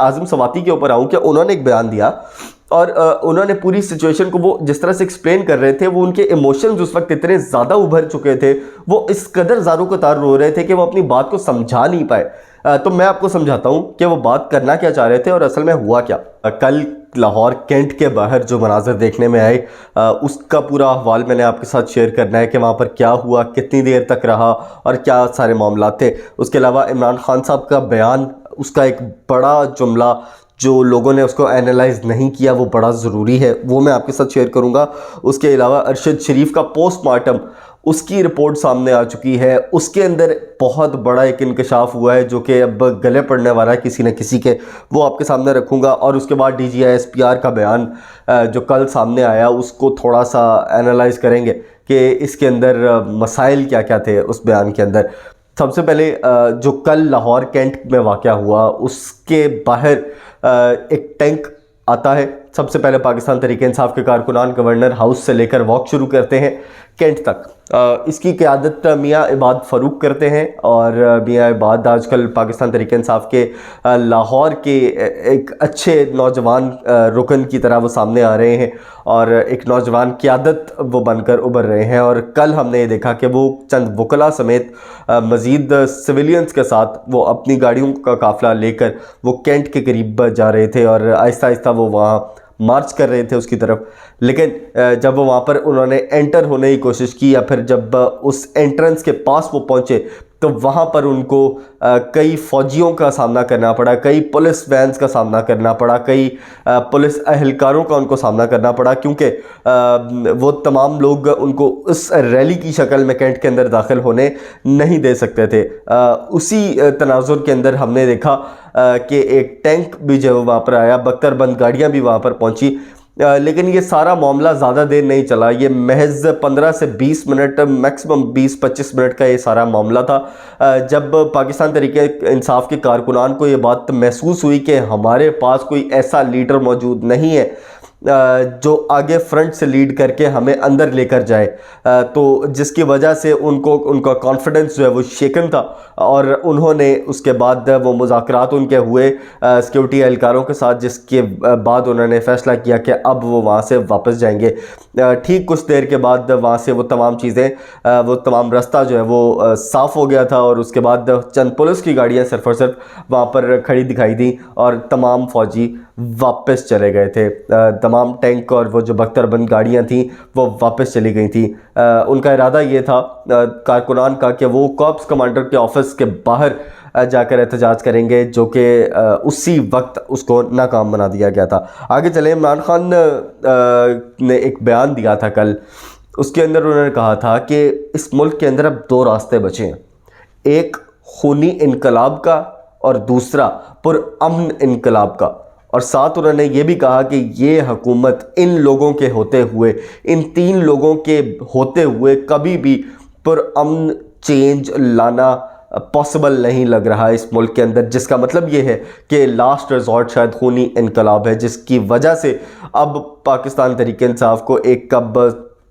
आज़म सवाती के ऊपर आऊँ कि उन्होंने एक बयान दिया और उन्होंने पूरी सिचुएशन को वो जिस तरह से एक्सप्लेन कर रहे थे, वो उनके इमोशंस उस वक्त इतने ज़्यादा उभर चुके थे, वो इस कदर ज़ारों कतार रो रहे थे कि वो अपनी बात को समझा नहीं पाए। तो मैं आपको समझाता हूँ कि वो बात करना क्या चाह रहे थे और असल में हुआ क्या। कल लाहौर कैंट के बाहर जो मनाजर देखने में आए, उसका पूरा अहवाल मैंने आपके साथ शेयर करना है कि वहाँ पर क्या हुआ, कितनी देर तक रहा और क्या सारे मामला थे। उसके अलावा इमरान खान साहब का बयान, उसका एक बड़ा जुमला जो लोगों ने उसको एनालाइज नहीं किया, वो बड़ा ज़रूरी है, वो मैं आपके साथ शेयर करूँगा। उसके अलावा अरशद शरीफ का पोस्टमार्टम, उसकी रिपोर्ट सामने आ चुकी है, उसके अंदर बहुत बड़ा एक इंकशाफ हुआ है जो कि अब गले पड़ने वाला है किसी न किसी के, वो आपके सामने रखूँगा। और उसके बाद DGI-SPR का बयान जो कल सामने आया, उसको थोड़ा सा एनालाइज करेंगे कि इसके अंदर मसाइल क्या क्या थे उस बयान के अंदर। सबसे पहले जो कल लाहौर कैंट में वाक़या हुआ, उसके बाहर एक टैंक आता है। सबसे पहले पाकिस्तान तहरीक इंसाफ के कारकुनान गवर्नर हाउस से लेकर वॉक शुरू करते हैं कैंट तक। इसकी क़यादत मियाँ इबाद फ़रूक करते हैं और मियाँ इबाद आजकल पाकिस्तान तहरीक इंसाफ के लाहौर के एक अच्छे नौजवान रुकन की तरह वो सामने आ रहे हैं और एक नौजवान क़यादत वो बनकर उभर रहे हैं। और कल हमने ये देखा कि वो चंद वकला समेत मज़ीद सिविलियंस के साथ वो अपनी गाड़ियों का काफ़िला लेकर वो कैंट के करीब जा रहे थे और आहिस्ता आहिस्ता वो वहाँ मार्च कर रहे थे उसकी तरफ। लेकिन जब वो वहाँ पर उन्होंने एंटर होने की कोशिश की या फिर जब उस एंट्रेंस के पास वो पहुँचे, तो वहाँ पर उनको कई फ़ौजियों का सामना करना पड़ा, कई पुलिस वैन्स का सामना करना पड़ा, कई पुलिस अहलकारों का उनको सामना करना पड़ा, क्योंकि वो तमाम लोग उनको उस रैली की शक्ल में कैंट के अंदर दाखिल होने नहीं दे सकते थे। उसी तनाजुर के अंदर हमने देखा कि एक टैंक भी जो वहाँ पर आया, बख्तरबंद गाड़ियाँ भी वहाँ पर पहुँची। लेकिन ये सारा मामला ज़्यादा देर नहीं चला, ये महज 15 से 20 मिनट, मैक्सिमम 20-25 मिनट का ये सारा मामला था। जब पाकिस्तान तहरीक इंसाफ के कारकुनान को ये बात महसूस हुई कि हमारे पास कोई ऐसा लीडर मौजूद नहीं है जो आगे फ्रंट से लीड करके हमें अंदर लेकर जाए, तो जिसकी वजह से उनका कॉन्फिडेंस जो है वो शेकन था और उन्होंने उसके बाद वो मुज़ाकरात उनके हुए सिक्योरिटी एहलकारों के साथ, जिसके बाद उन्होंने फ़ैसला किया कि अब वो वहाँ से वापस जाएंगे। ठीक कुछ देर के बाद वहाँ से वो तमाम चीज़ें, वो तमाम रास्ता जो है वो साफ़ हो गया था और उसके बाद चंद पुलिस की गाड़ियाँ सिर्फ और सिर्फ वहाँ पर खड़ी दिखाई दी और तमाम फ़ौजी वापस चले गए थे। तमाम टैंक और वो जो बख्तरबंद गाड़ियाँ थीं वो वापस चली गई थी। उनका इरादा ये था कारकुनान का कि वो कॉर्प्स कमांडर के ऑफिस के बाहर जाकर एहतजाज करेंगे, जो कि उसी वक्त उसको नाकाम बना दिया गया था। आगे चले, इमरान खान ने एक बयान दिया था कल, उसके अंदर उन्होंने कहा था कि इस मुल्क के अंदर अब 2 रास्ते बचे हैं, एक खूनी इनकलाब का और दूसरा पुरअमन इनकलाब का। और साथ उन्होंने ये भी कहा कि ये हुकूमत इन लोगों के होते हुए, इन 3 लोगों के होते हुए कभी भी पुरअमन चेंज लाना पॉसिबल नहीं लग रहा है इस मुल्क के अंदर, जिसका मतलब ये है कि लास्ट रिजॉर्ट शायद खूनी इनकलाब है, जिसकी वजह से अब पाकिस्तान तहरीक इंसाफ को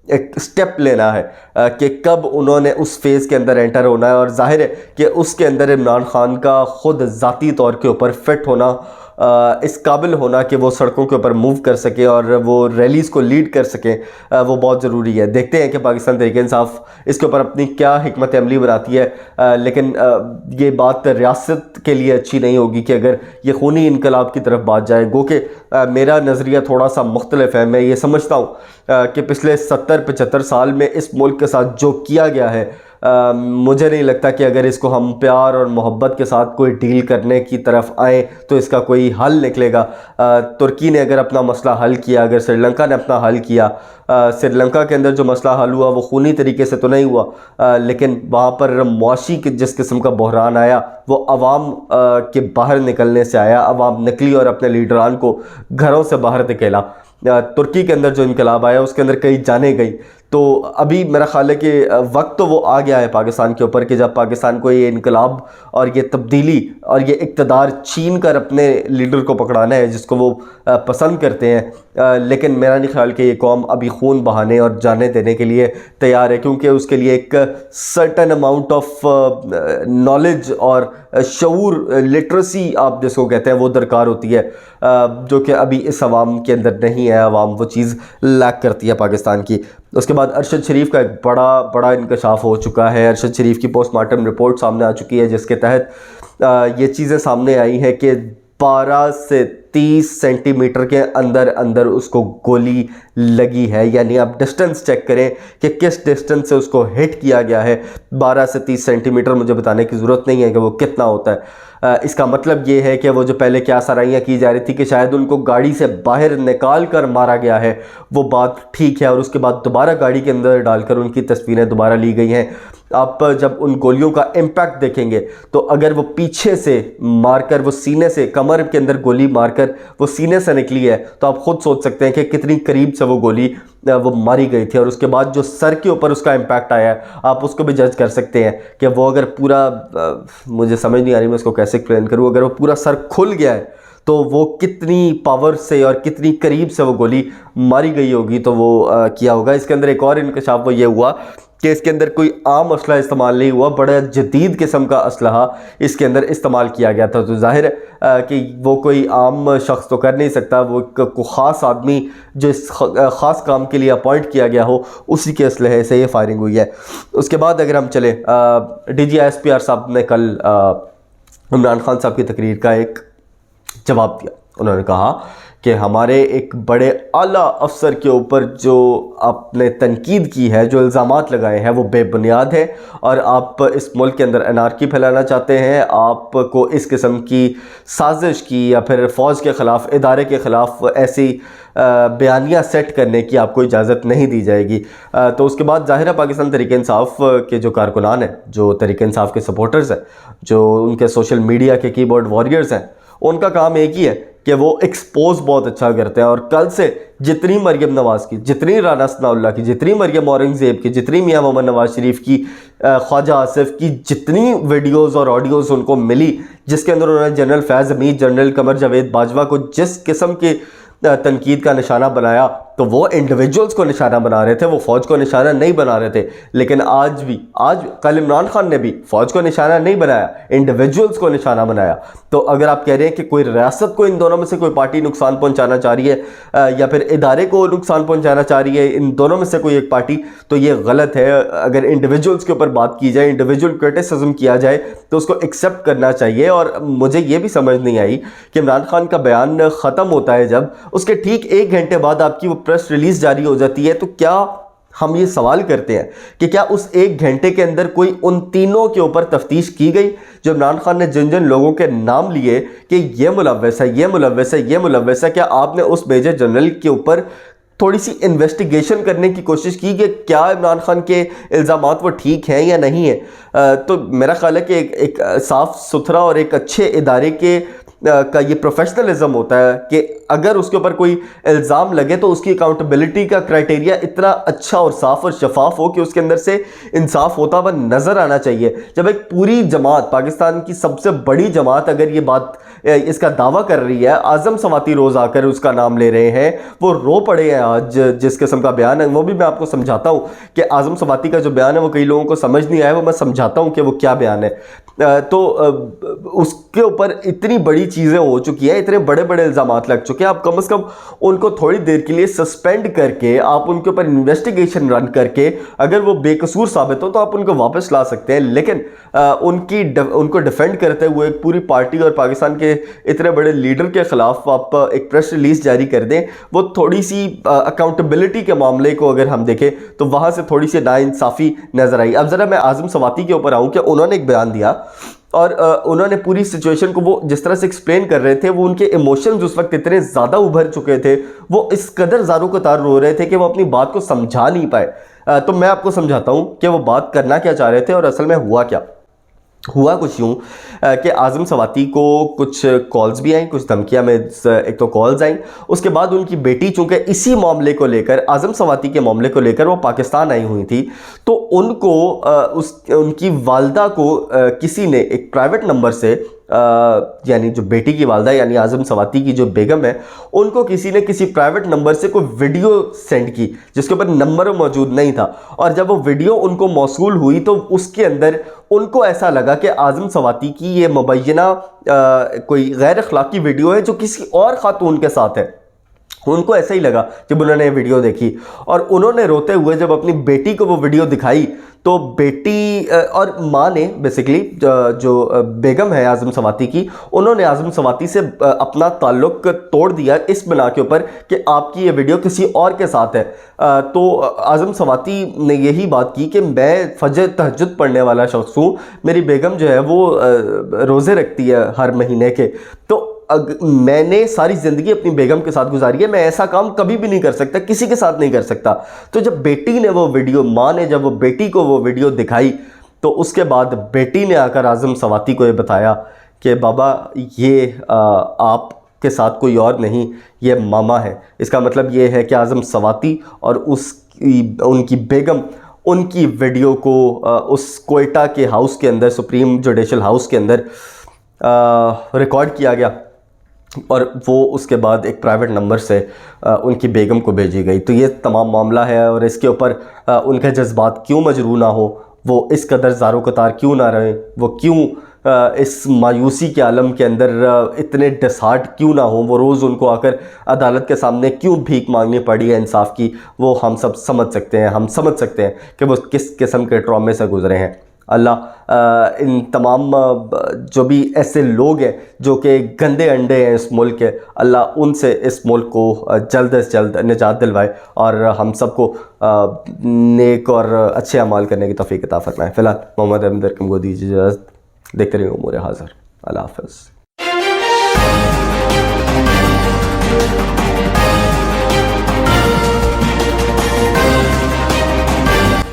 एक स्टेप लेना है कि कब उन्होंने उस फेज़ के अंदर एंटर होना है। और जाहिर है कि उसके अंदर इमरान खान का ख़ुद ज़ाती तौर के ऊपर फिट होना, इस काबिल होना कि वो सड़कों के ऊपर मूव कर सके और वो रैलीज़ को लीड कर सके, वो बहुत ज़रूरी है। देखते हैं कि पाकिस्तान तहरीक इंसाफ इसके ऊपर अपनी क्या हिकमत अमली बनाती है। लेकिन ये बात रियासत के लिए अच्छी नहीं होगी कि अगर ये खूनी इनकलाब की तरफ बात जाए। गो कि मेरा नज़रिया थोड़ा सा मुख्तलिफ है। मैं ये समझता हूँ कि पिछले 70-75 साल में इस मुल्क के साथ जो किया गया है, मुझे नहीं लगता कि अगर इसको हम प्यार और मोहब्बत के साथ कोई डील करने की तरफ आए तो इसका कोई हल निकलेगा। तुर्की ने अगर अपना मसला हल किया, अगर श्रीलंका ने अपना हल किया, श्रीलंका के अंदर जो मसला हल हुआ वो खूनी तरीके से तो नहीं हुआ, लेकिन वहाँ पर मुआशी के जिस किस्म का बहरान आया वो अवाम के बाहर निकलने से आया। अवाम निकली और अपने लीडरान को घरों से बाहर निकला। तुर्की के अंदर जो इनकलाब आया उसके अंदर कई जानें गई। तो अभी मेरा ख्याल है कि वक्त तो वो आ गया है पाकिस्तान के ऊपर कि जब पाकिस्तान को ये इनकलाब और ये तब्दीली और ये इक़्तिदार छीन कर अपने लीडर को पकड़ाना है जिसको वो पसंद करते हैं। लेकिन मेरा नहीं ख्याल कि ये कौम अभी खून बहाने और जाने देने के लिए तैयार है, क्योंकि उसके लिए एक सर्टन अमाउंट ऑफ नॉलेज और शऊर, लिटरेसी आप जिसको कहते हैं, वो दरकार होती है, जो कि अभी इस अवाम के अंदर नहीं है। अवाम वो चीज़ लैक करती है पाकिस्तान की। उसके बाद अरशद शरीफ का एक बड़ा इंकशाफ हो चुका है। अरशद शरीफ की पोस्टमार्टम रिपोर्ट सामने आ चुकी है, जिसके तहत ये चीज़ें सामने आई हैं कि 12 से 30 सेंटीमीटर के अंदर अंदर उसको गोली लगी है। यानी आप डिस्टेंस चेक करें कि किस डिस्टेंस से उसको हिट किया गया है। 12 से 30 सेंटीमीटर मुझे बताने की ज़रूरत नहीं है कि वो कितना होता है। इसका मतलब ये है कि वो जो पहले क्या सराहियाँ की जा रही थी कि शायद उनको गाड़ी से बाहर निकाल कर मारा गया है, वो बात ठीक है, और उसके बाद दोबारा गाड़ी के अंदर डालकर उनकी तस्वीरें दोबारा ली गई हैं। आप जब उन गोलियों का इम्पैक्ट देखेंगे तो अगर वो पीछे से मारकर, वो सीने से, कमर के अंदर गोली मारकर वो सीने से निकली है, तो आप खुद सोच सकते हैं कि कितनी करीब से वो गोली वो मारी गई थी। और उसके बाद जो सर के ऊपर उसका इम्पैक्ट आया है, आप उसको भी जज कर सकते हैं कि वो अगर पूरा, मुझे समझ नहीं आ रही मैं इसको कैसे एक्सप्लेन करूँ, अगर वो पूरा सर खुल गया है तो वो कितनी पावर से और कितनी करीब से वो गोली मारी गई होगी, तो वो किया होगा। इसके अंदर एक और इंकशाफ वो ये हुआ कि इसके अंदर कोई आम असला इस्तेमाल नहीं हुआ, बड़ा जदीद किस्म का असलहा इसके अंदर इस्तेमाल किया गया था। तो जाहिर है कि वो कोई आम शख्स तो कर नहीं सकता, वो को ख़ास आदमी जो इस ख़ास काम के लिए अपॉइंट किया गया हो, उसी के असलहे से ये फायरिंग हुई है। उसके बाद अगर हम चले, DGISPR साहब ने कल इमरान खान साहब की तकरीर का एक जवाब दिया। उन्होंने कहा कि हमारे एक बड़े आला अफसर के ऊपर जो आपने तनकीद की है, जो इल्ज़ामात लगाए हैं, वो बेबुनियाद है और आप इस मुल्क के अंदर अनारकी फैलाना चाहते हैं। आपको इस किस्म की साजिश की या फिर फ़ौज के ख़िलाफ़, इदारे के ख़िलाफ़ ऐसी बयानियाँ सेट करने की आपको इजाज़त नहीं दी जाएगी। तो उसके बाद ज़ाहिर है पाकिस्तान तहरीक इंसाफ के जो कारकुनान हैं, जो तहरीक इंसाफ के सपोर्टर्स हैं, जो उनके सोशल मीडिया के कीबोर्ड वॉरियर्स हैं, उनका काम एक ही है कि वो एक्सपोज बहुत अच्छा करते हैं। और कल से जितनी मरियम नवाज़ की, जितनी राना सनाउल्लाह की, जितनी मरियम औरंगज़ेब की, जितनी मियां मोहम्मद नवाज़ शरीफ की, ख्वाजा आसिफ की जितनी वीडियोस और ऑडियोज़ उनको मिली, जिसके अंदर उन्होंने जनरल फैज़ हमीद, जनरल कमर जावेद बाजवा को जिस किस्म के तनकीद का निशाना बनाया, तो वो इंडिविजुअल्स को निशाना बना रहे थे, वो फ़ौज को निशाना नहीं बना रहे थे। लेकिन आज कल इमरान खान ने भी फ़ौज को निशाना नहीं बनाया, इंडिविजुअल्स को निशाना बनाया। तो अगर आप कह रहे हैं कि कोई रियासत को इन दोनों में से कोई पार्टी नुकसान पहुंचाना चाह रही है या फिर इदारे को नुकसान पहुंचाना चाह रही है, इन दोनों में से कोई एक पार्टी, तो ये गलत है। अगर इंडिविजुअल्स के ऊपर बात की जाए, इंडिविजुअल क्रिटिसिज्म किया जाए, तो उसको एक्सेप्ट करना चाहिए। और मुझे ये भी समझ नहीं आई कि इमरान खान का बयान ख़त्म होता है जब, उसके ठीक 1 घंटे बाद आपकी वो प्रेस रिलीज जारी हो जाती है। तो क्या हम ये सवाल करते हैं कि क्या उस 1 घंटे के अंदर कोई उन तीनों के ऊपर तफ्तीश की गई, जो इमरान खान ने जिन जिन लोगों के नाम लिए कि ये मुलव्वस है, ये मुलव्वस है, ये मुलव्वस है, क्या आपने उस मेजर जनरल के ऊपर थोड़ी सी इन्वेस्टिगेशन करने की कोशिश की कि क्या इमरान खान के इल्ज़ामात वो ठीक हैं या नहीं है? तो मेरा ख्याल है कि एक साफ़ सुथरा और एक अच्छे इदारे के का ये प्रोफेशनलिज्म होता है कि अगर उसके ऊपर कोई इल्ज़ाम लगे तो उसकी अकाउंटेबिलिटी का क्राइटेरिया इतना अच्छा और साफ़ और शफाफ हो कि उसके अंदर से इंसाफ होता हुआ नज़र आना चाहिए। जब एक पूरी जमात, पाकिस्तान की सबसे बड़ी जमात, अगर ये बात इसका दावा कर रही है, आज़म सवाती रोज़ आकर उसका नाम ले रहे हैं, वो रो पड़े हैं आज जिस किस्म का बयान है, वो भी मैं आपको समझाता हूँ कि आज़म सवाती का जो बयान है वो कई लोगों को समझ नहीं आया, वो मैं समझाता हूँ कि वो क्या बयान है। तो उसके ऊपर इतनी बड़ी चीज़ें हो चुकी हैं, इतने बड़े बड़े इल्ज़ामात लग चुके हैं, आप कम से कम उनको थोड़ी देर के लिए सस्पेंड करके, आप उनके ऊपर इन्वेस्टिगेशन रन करके, अगर वो बेकसूर साबित हो तो आप उनको वापस ला सकते हैं। लेकिन उनको डिफेंड करते हुए एक पूरी पार्टी और पाकिस्तान के इतने बड़े लीडर के ख़िलाफ़ आप एक प्रेस रिलीज़ जारी कर दें, वो थोड़ी सी अकाउंटेबिलिटी के मामले को अगर हम देखें तो वहाँ से थोड़ी सी नाइंसाफ़ी नज़र आई। अब ज़रा मैं आज़म सवाती के ऊपर आऊँ कि उन्होंने एक बयान दिया और उन्होंने पूरी सिचुएशन को वो जिस तरह से एक्सप्लेन कर रहे थे, वो उनके इमोशंस उस वक्त इतने ज़्यादा उभर चुके थे, वो इस कदर ज़ारों को तार रो रहे थे कि वो अपनी बात को समझा नहीं पाए। तो मैं आपको समझाता हूँ कि वो बात करना क्या चाह रहे थे और असल में हुआ क्या। हुआ कुछ यूँ कि आज़म सवाती को कुछ कॉल्स भी आई, कुछ धमकियाँ में एक तो कॉल्स आई। उसके बाद उनकी बेटी चूँकि इसी मामले को लेकर, आज़म सवाती के मामले को लेकर वो पाकिस्तान आई हुई थी, तो उनको उनकी वालदा को किसी ने एक प्राइवेट नंबर से यानी जो बेटी की वालदा यानी आज़म सवाती की जो बेगम है, उनको किसी ने किसी प्राइवेट नंबर से कोई वीडियो सेंड की जिसके ऊपर नंबर मौजूद नहीं था। और जब वो वीडियो उनको मौसूल हुई तो उसके अंदर उनको ऐसा लगा कि आज़म सवाती की ये मुबैना कोई गैर अखलाकी वीडियो है जो किसी और खातून के साथ है। उनको ऐसा ही लगा जब उन्होंने ये वीडियो देखी, और उन्होंने रोते हुए जब अपनी बेटी को वो वीडियो दिखाई तो बेटी और माँ ने बेसिकली जो बेगम है आज़म सवाती की, उन्होंने आज़म सवाती से अपना ताल्लुक़ तोड़ दिया इस बिना के ऊपर कि आपकी ये वीडियो किसी और के साथ है। तो आज़म सवाती ने यही बात की कि मैं फजर तहज्जुद पढ़ने वाला शख्स हूँ, मेरी बेगम जो है वो रोज़े रखती है हर महीने के, तो मैंने सारी ज़िंदगी अपनी बेगम के साथ गुजारी है, मैं ऐसा काम कभी भी नहीं कर सकता, किसी के साथ नहीं कर सकता। तो जब बेटी ने वो वीडियो, माँ ने जब वो बेटी को वो वीडियो दिखाई, तो उसके बाद बेटी ने आकर आज़म सवाती को ये बताया कि बाबा ये आपके साथ कोई और नहीं, ये मामा है। इसका मतलब ये है कि आज़म सवाती और उनकी बेगम, उनकी वीडियो को उस कोयटा के हाउस के अंदर, सुप्रीम जुडिशल हाउस के अंदर रिकॉर्ड किया गया और वो उसके बाद एक प्राइवेट नंबर से उनकी बेगम को भेजी गई। तो ये तमाम मामला है, और इसके ऊपर उनके जज्बात क्यों मजरू ना हो, वो इस कदर ज़ारो कतार क्यों ना रहे, वो क्यों इस मायूसी के आलम के अंदर इतने डिसहार्ट क्यों ना हो, वो रोज़ उनको आकर अदालत के सामने क्यों भीख मांगनी पड़ी है इंसाफ की, वो हम सब समझ सकते हैं। हम समझ सकते हैं कि वो किस किस्म के ट्रॉमे से गुजरे हैं। अल्लाह इन तमाम जो भी ऐसे लोग हैं जो कि गंदे अंडे हैं इस मुल्क के, अल्लाह उनसे इस मुल्क को जल्द से जल्द निजात दिलवाए और हम सबको नेक और अच्छे अमाल करने की तौफीक अता फरमाए। फ़िलहाल मोहम्मद अहमद को दीजिए इजाज़त। देखते रहिए उमूर हाज़िर। अल्लाह हाफ़िज़।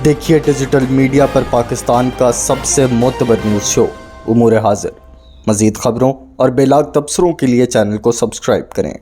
देखिए डिजिटल मीडिया पर पाकिस्तान का सबसे मोतबर न्यूज़ शो उमूर हाज़िर। मज़ीद ख़बरों और बेलाग तबसरों के लिए चैनल को सब्सक्राइब करें।